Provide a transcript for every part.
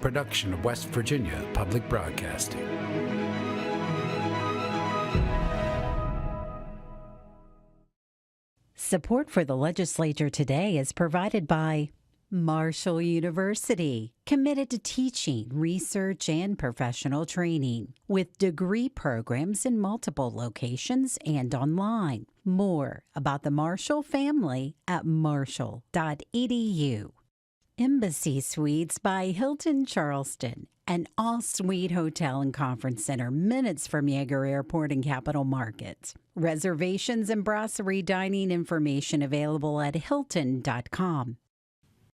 Production of West Virginia Public Broadcasting. Support for the Legislature today is provided by Marshall University, committed to teaching, research, and professional training, with degree programs in multiple locations and online. More about the Marshall family at marshall.edu. Embassy Suites by Hilton Charleston, an all-suite hotel and conference center minutes from Yeager Airport and Capital Market. Reservations and brasserie dining information available at hilton.com.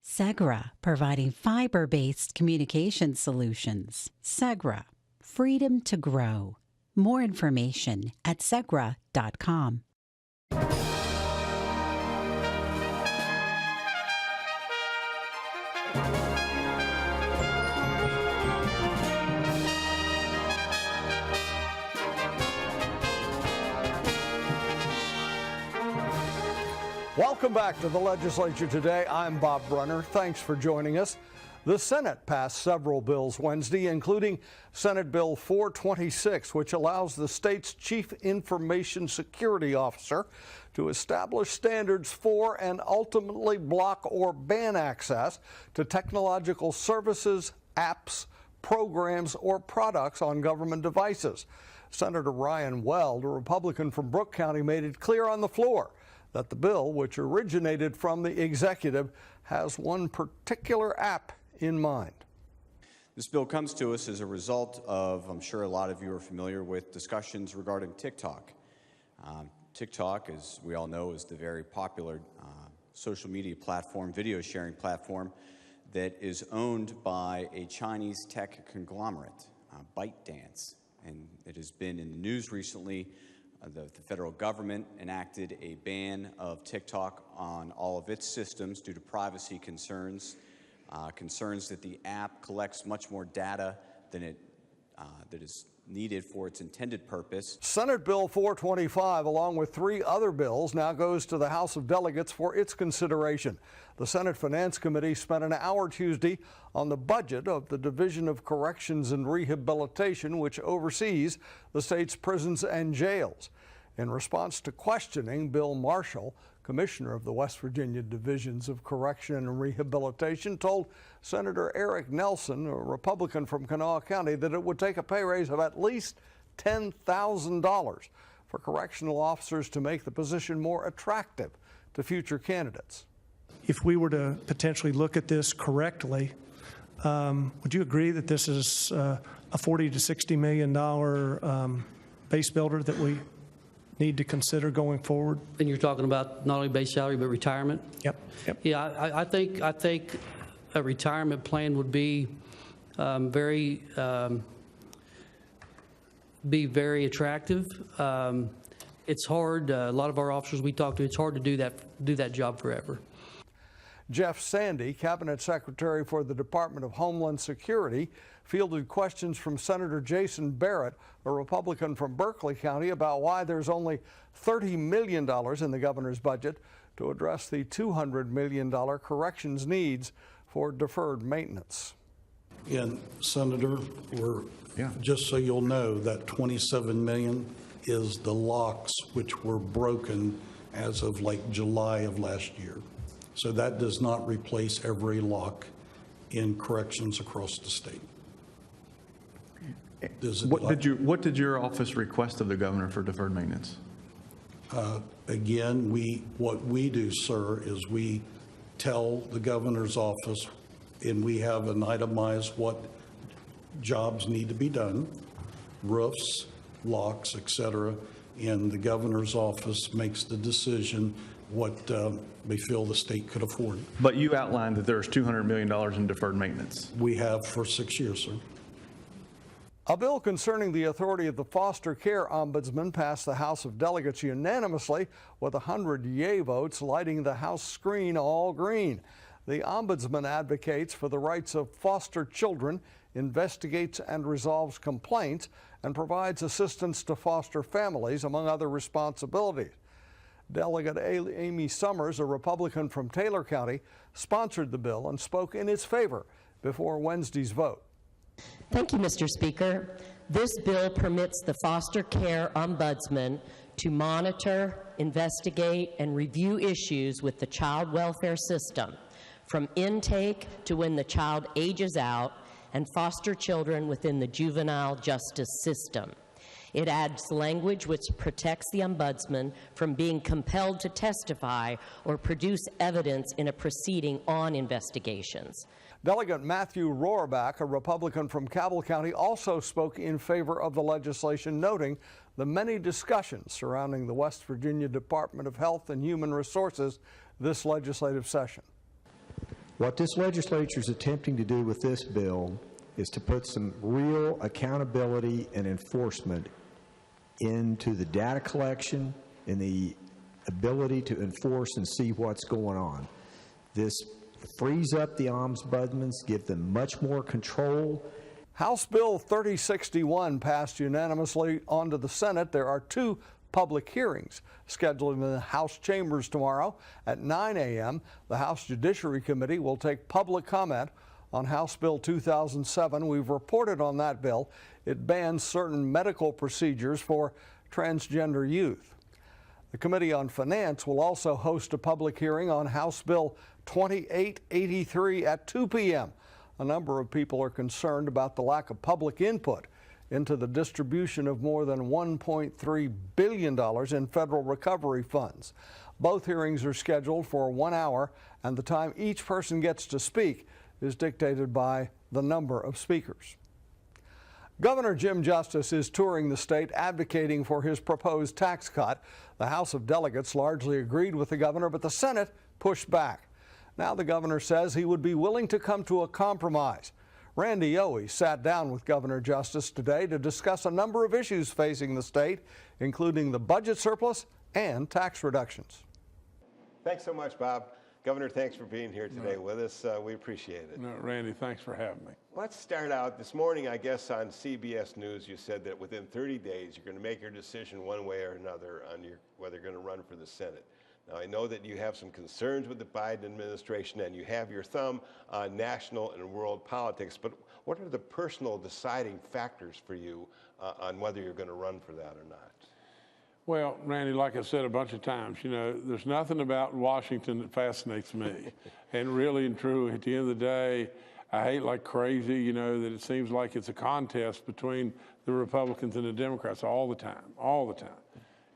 Segra, providing fiber-based communication solutions. Segra, freedom to grow. More information at segra.com. Welcome back to the Legislature today. I'm Bob Brunner. Thanks for joining us. The Senate passed several bills Wednesday, including Senate Bill 426, which allows the state's Chief Information Security Officer to establish standards for and ultimately block or ban access to technological services, apps, programs, or products on government devices. Senator Ryan Weld, a Republican from Brooke County, made it clear on the floor that the bill, which originated from the executive, has one particular app in mind. This bill comes to us as a result of, I'm sure a lot of you are familiar with, discussions regarding TikTok. TikTok, as we all know, is the very popular social media platform, video sharing platform, that is owned by a Chinese tech conglomerate, ByteDance. And it has been in the news recently. The federal government enacted a ban of TikTok on all of its systems due to privacy concerns, concerns that the app collects much more data than that is needed for its intended purpose. Senate Bill 425, along with three other bills, now goes to the House of Delegates for its consideration. The Senate Finance Committee spent an hour Tuesday on the budget of the Division of Corrections and Rehabilitation, which oversees the state's prisons and jails. In response to questioning, Bill Marshall, Commissioner of the West Virginia Divisions of Correction and Rehabilitation, told Senator Eric Nelson, a Republican from Kanawha County, that it would take a pay raise of at least $10,000 for correctional officers to make the position more attractive to future candidates. If we were to potentially look at this correctly, would you agree that this is a $40 to $60 million base builder that we need to consider going forward? And you're talking about not only base salary but retirement? Yep. Yeah, I think a retirement plan would be very attractive. It's hard. A lot of our officers we talk to, it's hard to do that job forever. Jeff Sandy, Cabinet Secretary for the Department of Homeland Security, fielded questions from Senator Jason Barrett, a Republican from Berkeley County, about why there's only $30 million in the governor's budget to address the $200 million corrections needs for deferred maintenance. And Senator, just so you'll know, that $27 million is the locks which were broken as of like July of last year. So that does not replace every lock in corrections across the state. What did your office request of the governor for deferred maintenance? Again, what we do, sir, is we tell the governor's office, and we have an itemized what jobs need to be done, roofs, locks, et cetera, and the governor's office makes the decision what they feel the state could afford. But you outlined that there's $200 million in deferred maintenance. We have for 6 years, sir. A bill concerning the authority of the foster care ombudsman passed the House of Delegates unanimously with 100 yay votes, lighting the House screen all green. The ombudsman advocates for the rights of foster children, investigates and resolves complaints, and provides assistance to foster families, among other responsibilities. Delegate Amy Summers, a Republican from Taylor County, sponsored the bill and spoke in its favor. before Wednesday's vote. Thank you, Mr. Speaker. This bill permits the foster care ombudsman to monitor, investigate, and review issues with the child welfare system, from intake to when the child ages out, and foster children within the juvenile justice system. It adds language which protects the ombudsman from being compelled to testify or produce evidence in a proceeding on investigations. Delegate Matthew Rohrbach, a Republican from Cabell County, also spoke in favor of the legislation, noting the many discussions surrounding the West Virginia Department of Health and Human Resources this legislative session. What this legislature is attempting to do with this bill is to put some real accountability and enforcement into the data collection and the ability to enforce and see what's going on. This frees up the ombudsmen, give them much more control. House Bill 3061 passed unanimously onto the Senate. There are 2 public hearings scheduled in the House chambers tomorrow at 9 a.m. The House Judiciary Committee will take public comment on House Bill 2007. We've reported on that bill. It bans certain medical procedures for transgender youth. The Committee on Finance will also host a public hearing on House Bill 2883 at 2 p.m. A number of people are concerned about the lack of public input into the distribution of more than $1.3 billion in federal recovery funds. Both hearings are scheduled for 1 hour, and the time each person gets to speak is dictated by the number of speakers. Governor Jim Justice is touring the state advocating for his proposed tax cut. The House of Delegates largely agreed with the governor, but the Senate pushed back. Now the governor says he would be willing to come to a compromise. Randy Yohe sat down with Governor Justice today to discuss a number of issues facing the state, including the budget surplus and tax reductions. Thanks so much, Bob. Governor, thanks for being here today with us. We appreciate it. No, Randy, thanks for having me. Let's start out. This morning, I guess, on CBS News, you said that within 30 days, you're going to make your decision one way or another on whether you're going to run for the Senate. Now, I know that you have some concerns with the Biden administration and you have your thumb on national and world politics, but what are the personal deciding factors for you on whether you're going to run for that or not? Well, Randy, like I said a bunch of times, you know, there's nothing about Washington that fascinates me. And really and true, at the end of the day, I hate like crazy, you know, that it seems like it's a contest between the Republicans and the Democrats all the time, all the time.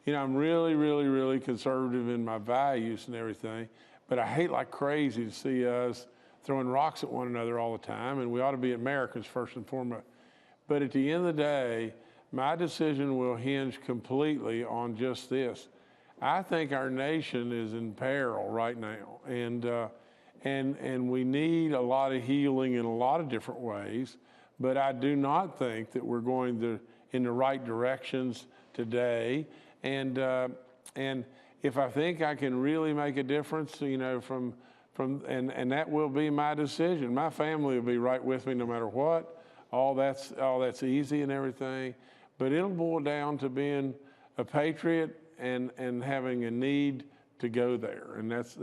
You know, I'm really, really, really conservative in my values and everything, but I hate like crazy to see us throwing rocks at one another all the time, and we ought to be Americans first and foremost. But at the end of the day, my decision will hinge completely on just this. I think our nation is in peril right now, and we need a lot of healing in a lot of different ways, but I do not think that we're going in the right directions today. And if I think I can really make a difference, you know, and that will be my decision. My family will be right with me no matter what. All that's easy and everything, but it'll boil down to being a patriot and having a need to go there, and that's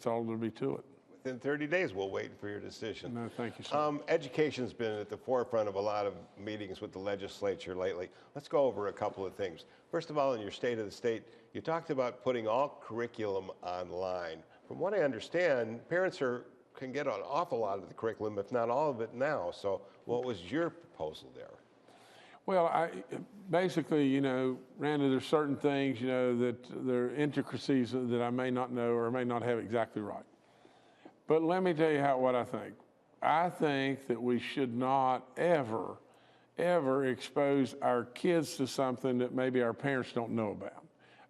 all there'll be to it. Within 30 days, we'll wait for your decision. No, thank you, sir. Education's been at the forefront of a lot of meetings with the legislature lately. Let's go over a couple of things. First of all, in your State of the State, you talked about putting all curriculum online. From what I understand, parents can get an awful lot of the curriculum, if not all of it now. So what was your proposal there? Well, basically, you know, Randy, there's certain things, you know, that there are intricacies that I may not know or may not have exactly right. But let me tell you what I think. I think that we should not ever expose our kids to something that maybe our parents don't know about.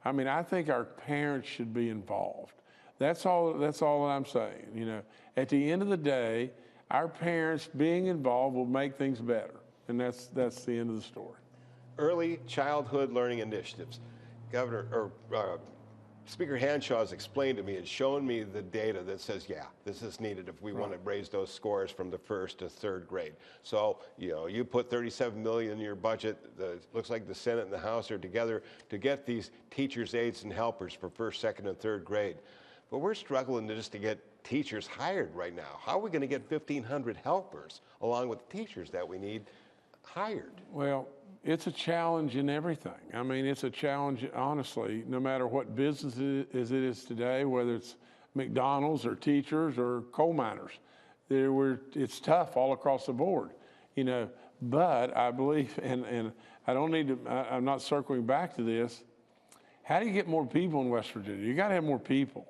I mean, I think our parents should be involved. That's all that I'm saying. You know, at the end of the day, our parents being involved will make things better. And that's the end of the story. Early childhood learning initiatives. Speaker Hanshaw has explained to me and shown me the data that says, yeah, this is needed if we want to raise those scores from the 1st to 3rd grade. So, you know, you put $37 million in your budget. Looks like the Senate and the House are together to get these teachers, aides, and helpers for 1st, 2nd, and 3rd grade. But we're struggling just to get teachers hired right now. How are we going to get 1,500 helpers along with the teachers that we need hired? Well, it's a challenge in everything. I mean, it's a challenge, honestly, no matter what business it is today, whether it's McDonald's or teachers or coal miners. It's tough all across the board, you know. But I believe, and I don't need to, I'm not circling back to this. How do you get more people in West Virginia? You got to have more people.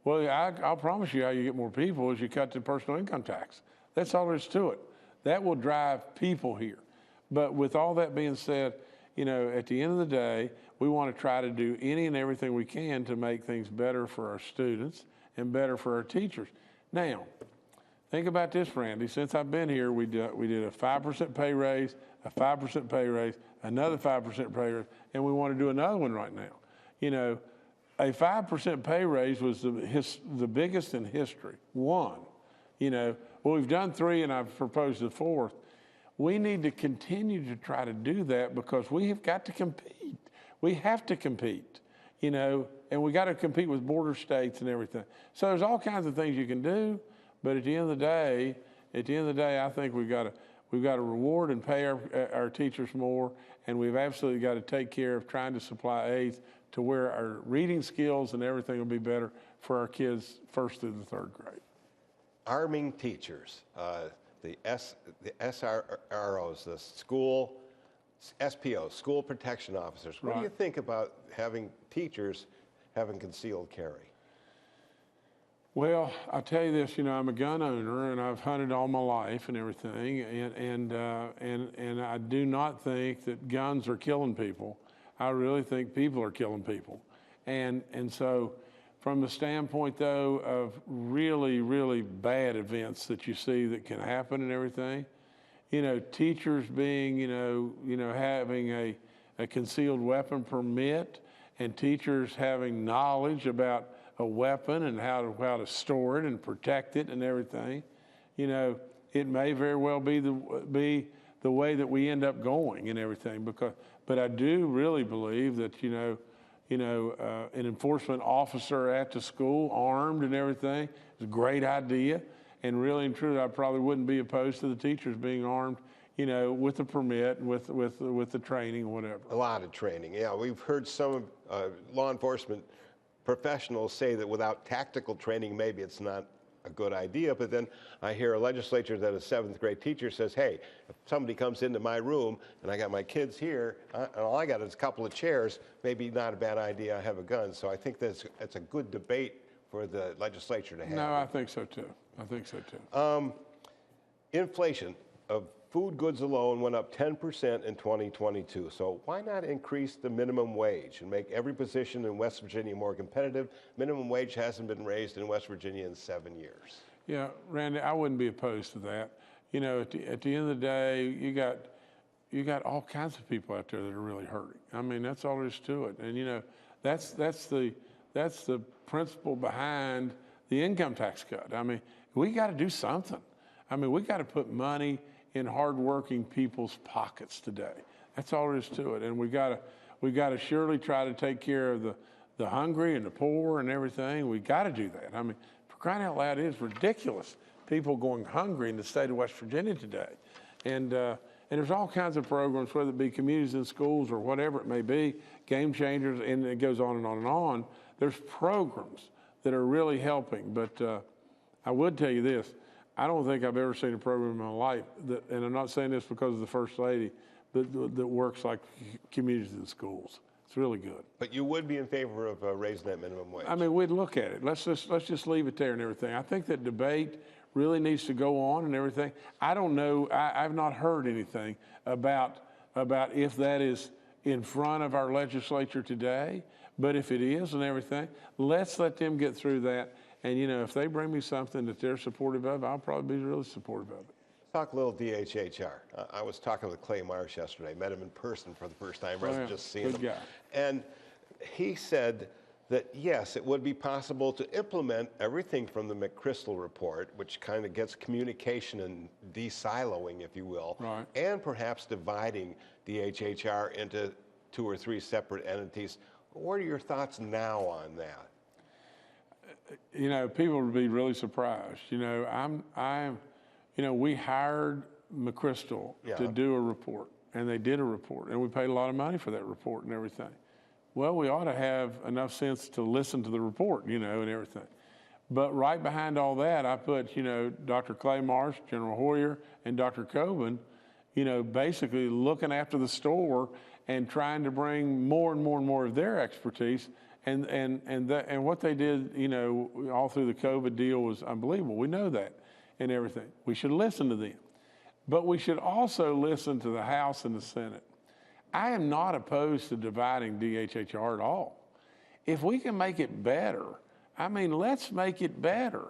Well, I'll promise you how you get more people is you cut the personal income tax. That's all there is to it. That will drive people here. But with all that being said, you know, at the end of the day, we want to try to do any and everything we can to make things better for our students and better for our teachers. Now, think about this, Randy. Since I've been here, we did a 5% pay raise, a 5% pay raise, another 5% pay raise, and we want to do another one right now. You know, a 5% pay raise was the biggest in history. One, you know, well, we've done 3 and I've proposed the 4th. We need to continue to try to do that because we have got to compete. We have to compete, you know, and we got to compete with border states and everything. So there's all kinds of things you can do, but at the end of the day, I think we've got to reward and pay our teachers more, and we've absolutely got to take care of trying to supply aids to where our reading skills and everything will be better for our kids 1st through the 3rd grade. Arming teachers, the SROs, the school SPOs, school protection officers. What do you think about having teachers having concealed carry? Well, I'll tell you this, you know, I'm a gun owner and I've hunted all my life and everything, and I do not think that guns are killing people. I really think people are killing people. And so from the standpoint, though, of really, really bad events that you see that can happen and everything, you know, teachers being, you know, having a concealed weapon permit and teachers having knowledge about a weapon and how to store it and protect it and everything, you know, it may very well be the way that we end up going and everything. But I do really believe that, an enforcement officer at the school, armed and everything, is a great idea. And really and truly, I probably wouldn't be opposed to the teachers being armed, you know, with a permit, with the training, whatever. A lot of training, yeah. We've heard some law enforcement professionals say that without tactical training, maybe it's not a good idea. But then I hear a legislature that a 7th grade teacher says, hey, if somebody comes into my room and I got my kids here, and all I got is a couple of chairs, maybe not a bad idea I have a gun. So I think that's a good debate for the legislature to have. No, I think so too. Inflation of food goods alone went up 10% in 2022. So why not increase the minimum wage and make every position in West Virginia more competitive? Minimum wage hasn't been raised in West Virginia in 7 years. Yeah, Randy, I wouldn't be opposed to that. You know, at the end of the day, you got all kinds of people out there that are really hurting. I mean, that's all there is to it. And you know, that's the principle behind the income tax cut. I mean, we got to do something. I mean, we got to put money in hardworking people's pockets today. That's all there is to it. And we got to surely try to take care of the hungry and the poor and everything. We got to do that. I mean, for crying out loud, it is ridiculous. People going hungry in the state of West Virginia today. And there's all kinds of programs, whether it be communities and schools or whatever it may be, game changers, and it goes on and on and on. There's programs that are really helping. But I would tell you this, I don't think I've ever seen a program in my life that, and I'm not saying this because of the First Lady, that works like communities and schools. It's really good. But you would be in favor of raising that minimum wage? I mean, we'd look at it. Let's just leave it there and everything. I think that debate really needs to go on and everything. I don't know. I've not heard anything about if that is in front of our legislature today. But if it is and everything, let's let them get through that. And, you know, if they bring me something that they're supportive of, I'll probably be really supportive of it. Talk a little DHHR. I was talking with Clay Marsh yesterday, met him in person for the first time, rather than just seeing him. Good guy. And he said that, yes, it would be possible to implement everything from the McChrystal report, which kind of gets communication and de-siloing, if you will, right, and perhaps dividing DHHR into 2 or 3 separate entities. What are your thoughts now on that? you know, people would be really surprised. You know, we hired McChrystal to do a report, and they did a report, and we paid a lot of money for that report and everything. Well, we ought to have enough sense to listen to the report, you know, and everything. But right behind all that, I put, you know, Dr. Clay Marsh, General Hoyer, and Dr. Coben, you know, basically looking after the store and trying to bring more and more and more of their expertise. And what they did, you know, all through the COVID deal was unbelievable. We know that and everything. We should listen to them. But we should also listen to the House and the Senate. I am not opposed to dividing DHHR at all. If we can make it better, I mean, let's make it better.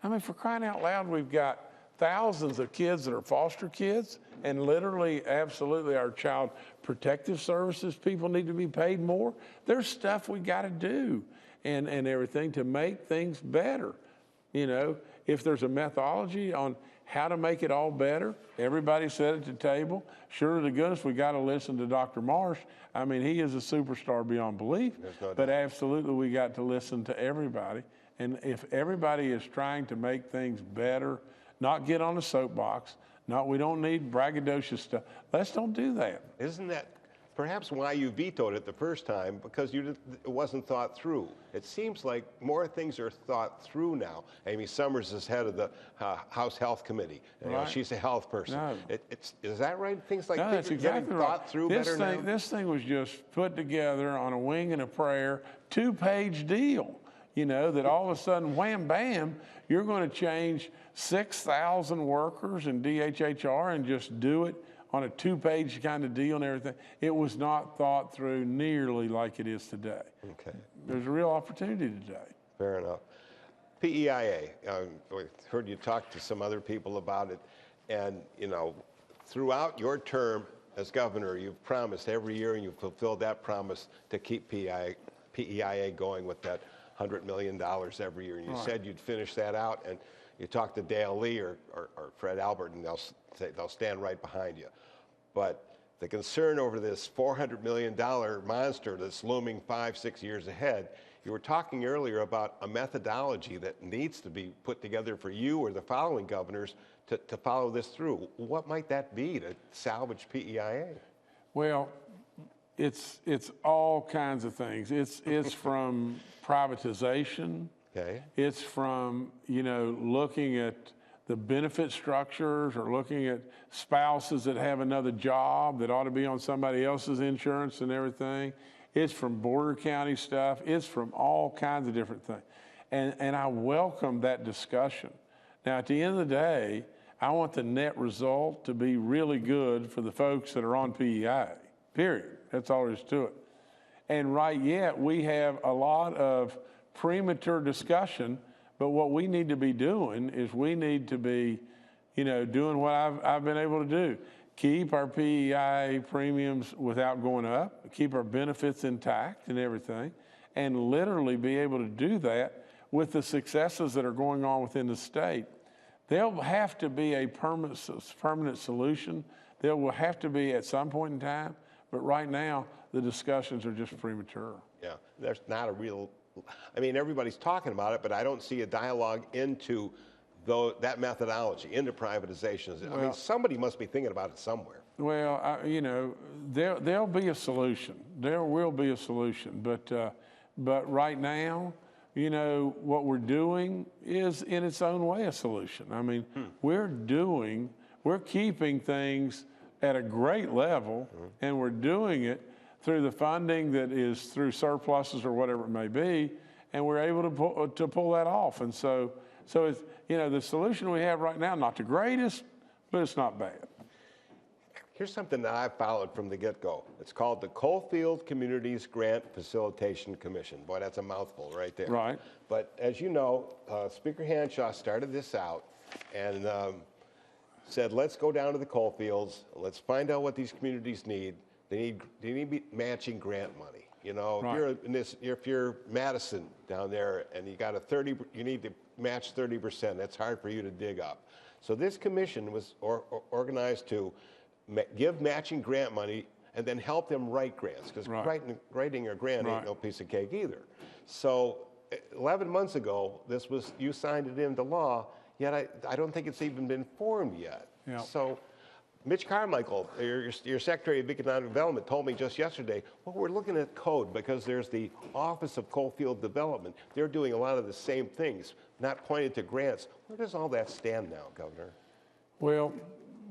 I mean, for crying out loud, we've got thousands of kids that are foster kids, and literally, absolutely, our child protective services people need to be paid more. There's stuff we got to do and everything to make things better. You know, if there's a methodology on how to make it all better, everybody said at the table. Sure to goodness, we got to listen to Dr. Marsh. I mean, he is a superstar beyond belief, but absolutely we got to listen to everybody. And if everybody is trying to make things better, not get on a soapbox, we don't need braggadocious stuff. Let's don't do that. Isn't that perhaps why you vetoed it the first time? Because it wasn't thought through. It seems like more things are thought through now. Amy Summers is head of the House Health Committee. You know, she's a health person. No. Is that right? Things like that's exactly getting thought through better now? This thing was just put together on a wing and a prayer, 2-page deal. You know, that all of a sudden, wham, bam, you're going to change 6,000 workers in DHHR and just do it on a 2-page kind of deal and everything. It was not thought through nearly like it is today. Okay. There's a real opportunity today. Fair enough. PEIA, we heard you talk to some other people about it, and, you know, throughout your term as governor, you've promised every year, and you've fulfilled that promise to keep PEIA going with that $100 million every year. And you said you'd finish that out, and you talked to Dale Lee or Fred Albert, and they'll stand right behind you. But the concern over this $400 million monster that's looming 5-6 years ahead, you were talking earlier about a methodology that needs to be put together for you or the following governors to follow this through. What might that be to salvage PEIA? Well, it's all kinds of things. It's from privatization. Okay. It's from, you know, looking at the benefit structures or looking at spouses that have another job that ought to be on somebody else's insurance and everything. It's from border county stuff. It's from all kinds of different things. And I welcome that discussion. Now, at the end of the day, I want the net result to be really good for the folks that are on PEI, period. That's all there is to it. And right yet, we have a lot of premature discussion, but what we need to be doing is we need to be, you know, doing what I've been able to do. Keep our PEI premiums without going up, keep our benefits intact and everything, and literally be able to do that with the successes that are going on within the state. There'll have to be a permanent solution. There will have to be at some point in time, but right now, the discussions are just premature. Yeah, there's not a real, I mean, everybody's talking about it, but I don't see a dialogue into that methodology, into privatizations. I mean, somebody must be thinking about it somewhere. Well, you know, there'll be a solution. There will be a solution, but right now, you know, what we're doing is in its own way a solution. I mean, we're keeping things at a great level, and we're doing it through the funding that is through surpluses or whatever it may be, and we're able to pull that off. And so it's, you know, the solution we have right now, not the greatest, but it's not bad. Here's something that I followed from the get-go. It's called the Coalfield Communities Grant Facilitation Commission. Boy, that's a mouthful right there. Right. But as you know, Speaker Hanshaw started this out and said, let's go down to the coal fields, let's find out what these communities need. They need matching grant money. You know, right. if you're Madison down there and you got you need to match 30%. That's hard for you to dig up. So this commission was organized to give matching grant money and then help them write grants, because writing a grant ain't no piece of cake either. So 11 months ago, you signed it into law, yet I don't think it's even been formed yet. Yeah. So Mitch Carmichael, your Secretary of Economic Development, told me just yesterday, well, we're looking at code because there's the Office of Coalfield Development. They're doing a lot of the same things, not pointed to grants. Where does all that stand now, Governor? Well,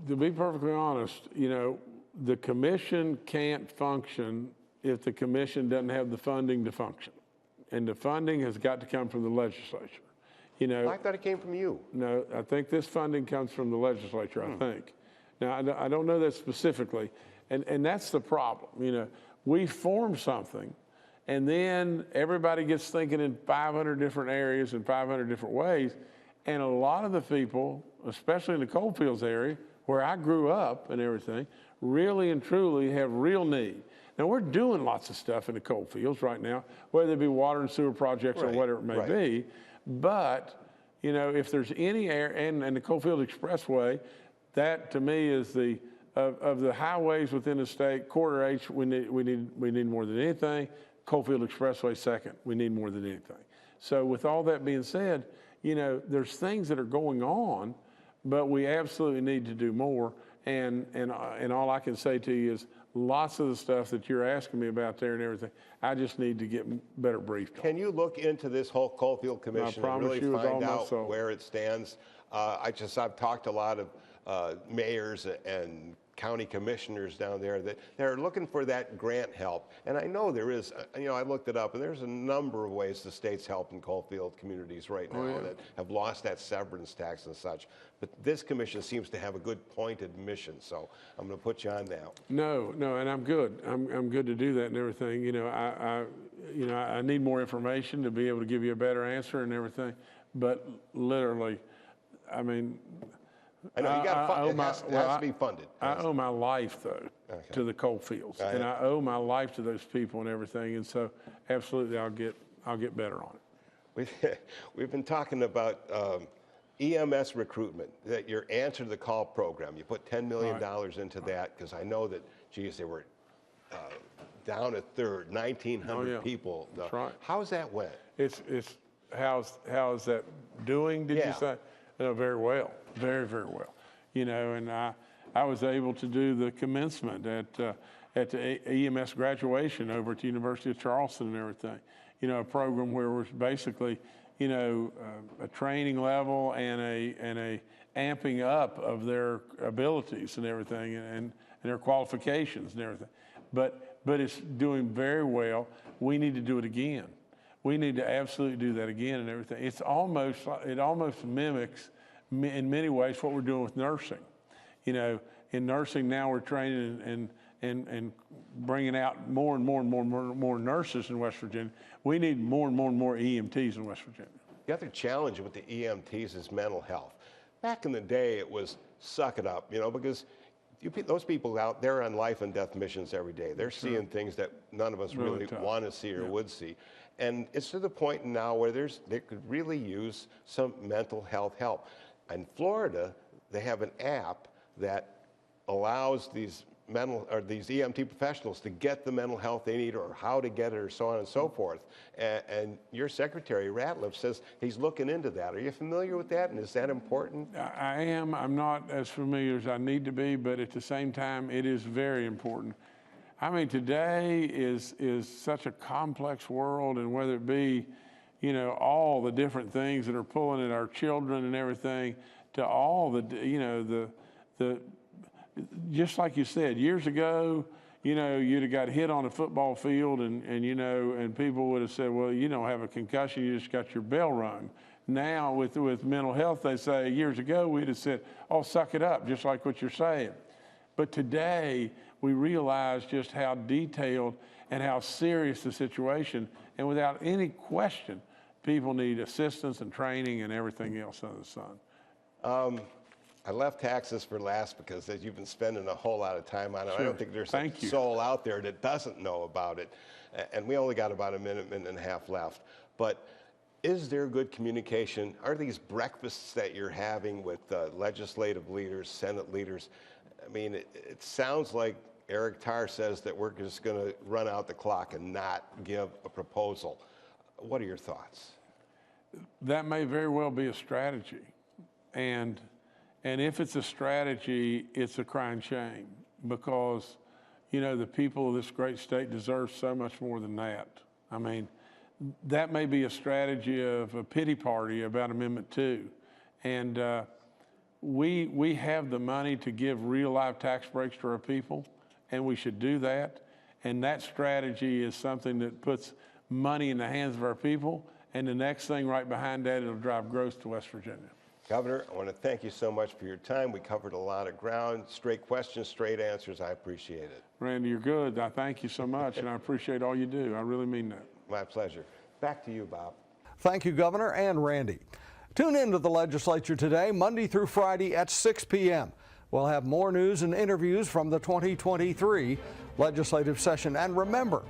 to be perfectly honest, the commission can't function if the commission doesn't have the funding to function. And the funding has got to come from the legislature. I thought it came from you. No, I think this funding comes from the legislature, I think. Now, I don't know that specifically, and that's the problem. We form something, and then everybody gets thinking in 500 different areas and 500 different ways, and a lot of the people, especially in the coalfields area, where I grew up and everything, really and truly have real need. Now, we're doing lots of stuff in the coal fields right now, whether it be water and sewer projects or whatever it may be. But, if there's any area, and the Coalfield Expressway, that to me is of the highways within the state, Quarter H, we need more than anything. Coalfield Expressway second, we need more than anything. So with all that being said, there's things that are going on, but we absolutely need to do more. And all I can say to you is lots of the stuff that you're asking me about there and everything, I just need to get better briefed on. Can you look into this whole Coalfield Commission and really find out where it stands? I've talked to a lot of mayors and county commissioners down there that they're looking for that grant help. And I know there is, I looked it up, and there's a number of ways the state's helping coalfield communities right now that have lost that severance tax and such. But this commission seems to have a good pointed mission, so I'm going to put you on now. No, and I'm good. I'm good to do that and everything. I need more information to be able to give you a better answer and everything. But literally, I mean, I know you got to fund. It has to be funded. I owe my life though to the coal fields, and I owe my life to those people and everything. And so, absolutely, I'll get better on it. We've been talking about EMS recruitment. That your answer to the call program. You put $10 million into that because I know that, geez, they were down a third, 1,900 people. That's right. How's that went? It's how's that doing? Did you say? Very well. Very, very well. And I was able to do the commencement at the EMS graduation over at the University of Charleston and everything. A program where it was basically, a training level and a amping up of their abilities and everything and their qualifications and everything. But it's doing very well. We need to do it again. We need to absolutely do that again and everything. It almost mimics in many ways what we're doing with nursing. In nursing now we're training and bringing out more and more nurses in West Virginia. We need more and more EMTs in West Virginia. The other challenge with the EMTs is mental health. Back in the day, it was suck it up, because those people out there on life and death missions every day. They're seeing things that none of us really want to see or would see. And it's to the point now where they could really use some mental health help. In Florida, they have an app that allows these EMT professionals to get the mental health they need or how to get it or so on and so forth. And your secretary, Ratliff, says he's looking into that. Are you familiar with that, and is that important? I am. I'm not as familiar as I need to be, but at the same time, it is very important. I mean, today is such a complex world, and whether it be, all the different things that are pulling at our children and everything, to all the just like you said, years ago, you'd have got hit on a football field and people would have said, well, you don't have a concussion, you just got your bell rung. Now with mental health, they say years ago, we'd have said, oh, suck it up, just like what you're saying. But today, we realize just how detailed and how serious the situation, and without any question, people need assistance and training and everything else under the sun. I left taxes for last because you've been spending a whole lot of time on it. Sure. I don't think there's a soul out there that doesn't know about it. And we only got about a minute and a half left. But is there good communication? Are these breakfasts that you're having with legislative leaders, Senate leaders? I mean, it sounds like Eric Tarr says that we're just going to run out the clock and not give a proposal. What are your thoughts? That may very well be a strategy. And if it's a strategy, it's a crying shame because, you know, the people of this great state deserve so much more than that. I mean, that may be a strategy of a pity party about Amendment 2. And we have the money to give real live tax breaks to our people, and we should do that. And that strategy is something that puts money in the hands of our people. And the next thing right behind that, it'll drive growth to West Virginia. Governor, I want to thank you so much for your time. We covered a lot of ground, straight questions, straight answers. I appreciate it. Randy, you're good. I thank you so much, and I appreciate all you do. I really mean that. My pleasure. Back to you, Bob. Thank you, Governor and Randy. Tune in to the legislature today, Monday through Friday at 6 p.m. We'll have more news and interviews from the 2023 legislative session. And remember,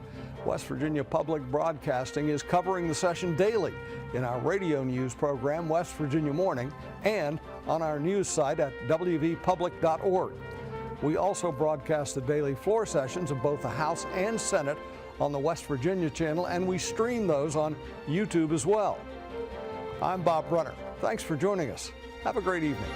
West Virginia Public Broadcasting is covering the session daily in our radio news program, West Virginia Morning, and on our news site at wvpublic.org. We also broadcast the daily floor sessions of both the House and Senate on the West Virginia channel, and we stream those on YouTube as well. I'm Bob Brunner. Thanks for joining us. Have a great evening.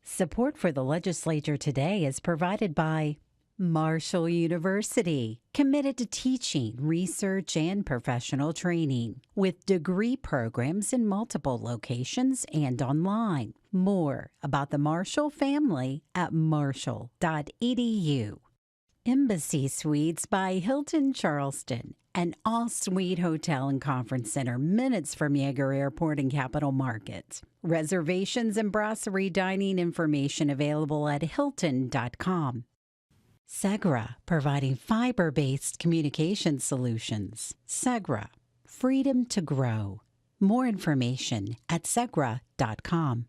Support for the legislature today is provided by Marshall University, committed to teaching, research, and professional training, with degree programs in multiple locations and online. More about the Marshall family at marshall.edu. Embassy Suites by Hilton Charleston, an all-suite hotel and conference center minutes from Yeager Airport and Capital Market. Reservations and brasserie dining information available at hilton.com. Segra, providing fiber-based communication solutions. Segra, freedom to grow. More information at segra.com.